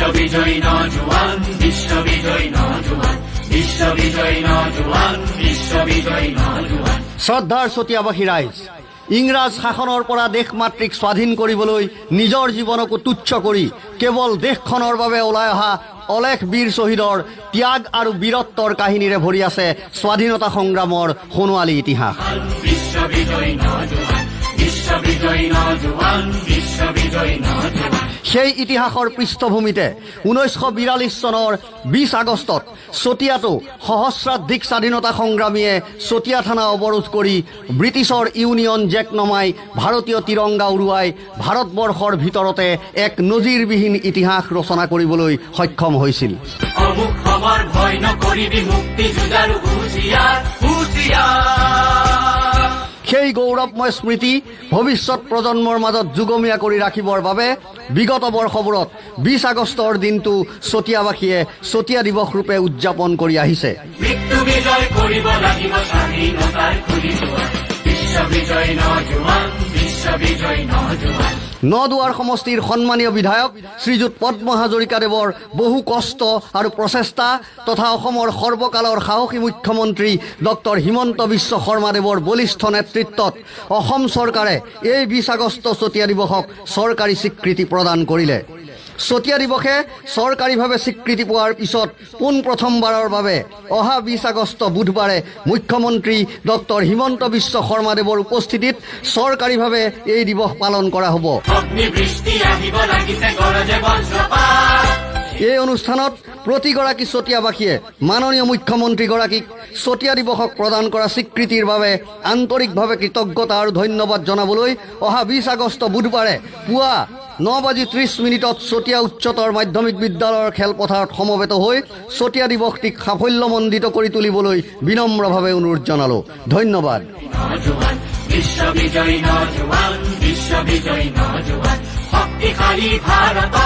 বিশ্ববিজয়ী নওজোয়ান, বিশ্ববিজয়ী নওজোয়ান, বিশ্ববিজয়ী নওজোয়ান, বিশ্ববিজয়ী নওজোয়ান। শ্ৰদ্ধাৰ চতিয়াবাসী ৰাইজ, ইংৰাজ শাসনৰ পৰা দেশ মাতৃক স্বাধীন কৰিবলৈ নিজৰ জীৱনকো তুচ্ছ কৰি কেৱল দেশখনৰ বাবে ওলাই অহা অলেখ বীৰ শ্বহীদৰ ত্যাগ আৰু বীৰত্বৰ কাহিনীৰে ভৰি আছে স্বাধীনতা সংগ্ৰামৰ সোণোৱালী ইতিহাস। বিশ্ববিজয়ী নওজোৱান, বিশ্ববিজয়ী নওজোৱান, বিশ্ববিজয়ী নওজোৱান। সেই ইতিহাসৰ পৃষ্ঠভূমিতে 1942 চনৰ 20 আগষ্টত চতিয়াতো সহস্ৰাধিক স্বাধীনতা সংগ্ৰামীয়ে চতিয়া থানা অৱৰোধ কৰি ব্ৰিটিছৰ ইউনিয়ন জেক নমাই ভাৰতীয় তিৰংগা উৰুৱাই ভাৰতবৰ্ষৰ ভিতৰতে এক নজিৰবিহীন ইতিহাস ৰচনা কৰিবলৈ সক্ষম হৈছিল। অমুক খবৰ ভয় নকৰিবি, মুক্তি যুঁজাৰু হুঁচিয়াৰ, হুঁচিয়াৰ। সেই গৌৰৱময় স্মৃতি ভৱিষ্যত প্ৰজন্মৰ মাজত যুগমীয়া কৰি ৰাখিবৰ বাবে বিগত বৰ্ষবোৰত 20 আগষ্টৰ দিনটো চতিয়াবাসীয়ে চতিয়া দিৱস ৰূপে উদযাপন কৰি আহিছে। মৃত্যু বিজয় কৰিব লাগিব স্বাধীনতাৰ খুলি দুৱাৰ, বিশ্ববিজয়ী নওজোৱান, বিশ্ববিজয়ী নওজোৱান। নদুৱাৰ সমষ্টিৰ সন্মানীয় বিধায়ক শ্ৰীযুত পদ্ম হাজৰিকাদেৱৰ বহু কষ্ট আৰু প্ৰচেষ্টা তথা অসমৰ সৰ্বকালৰ সাহসী মুখ্যমন্ত্ৰী ডক্টৰ হিমন্ত বিশ্ব শৰ্মাদেৱৰ বলিষ্ঠ নেতৃত্বত অসম চৰকাৰে এই 20 আগষ্ট চতিয়া দিৱসক চৰকাৰী স্বীকৃতি প্ৰদান কৰিলে। চতিয়া দিৱসে চৰকাৰীভাৱে স্বীকৃতি পোৱাৰ পিছত পোনপ্ৰথমবাৰৰ বাবে অহা 20 আগষ্ট বুধবাৰে মুখ্যমন্ত্ৰী ডক্টৰ হিমন্ত বিশ্ব শৰ্মাদেৱৰ উপস্থিতিত চৰকাৰীভাৱে এই দিৱস পালন কৰা হ'ব। এই অনুষ্ঠানত প্ৰতিগৰাকী চতিয়াবাসীয়ে মাননীয় মুখ্যমন্ত্ৰীগৰাকীক চতিয়া দিৱসক প্ৰদান কৰা স্বীকৃতিৰ বাবে আন্তৰিকভাৱে কৃতজ্ঞতা আৰু ধন্যবাদ জনাবলৈ অহা 20 আগষ্ট বুধবাৰে পুৱা 9:30 চতিয়া উচ্চতৰ মাধ্যমিক বিদ্যালয়ৰ খেলপথাৰত সমবেত হৈ চতিয়া দিৱসটিক সাফল্যমণ্ডিত কৰি তুলিবলৈ বিনম্ৰভাৱে অনুৰোধ জনালোঁ। ধন্যবাদ। বিশ্ববিজয়ী নওজোৱান, বিশ্ববিজয়ী নওজোৱান, শক্তিশালী ভাৰত।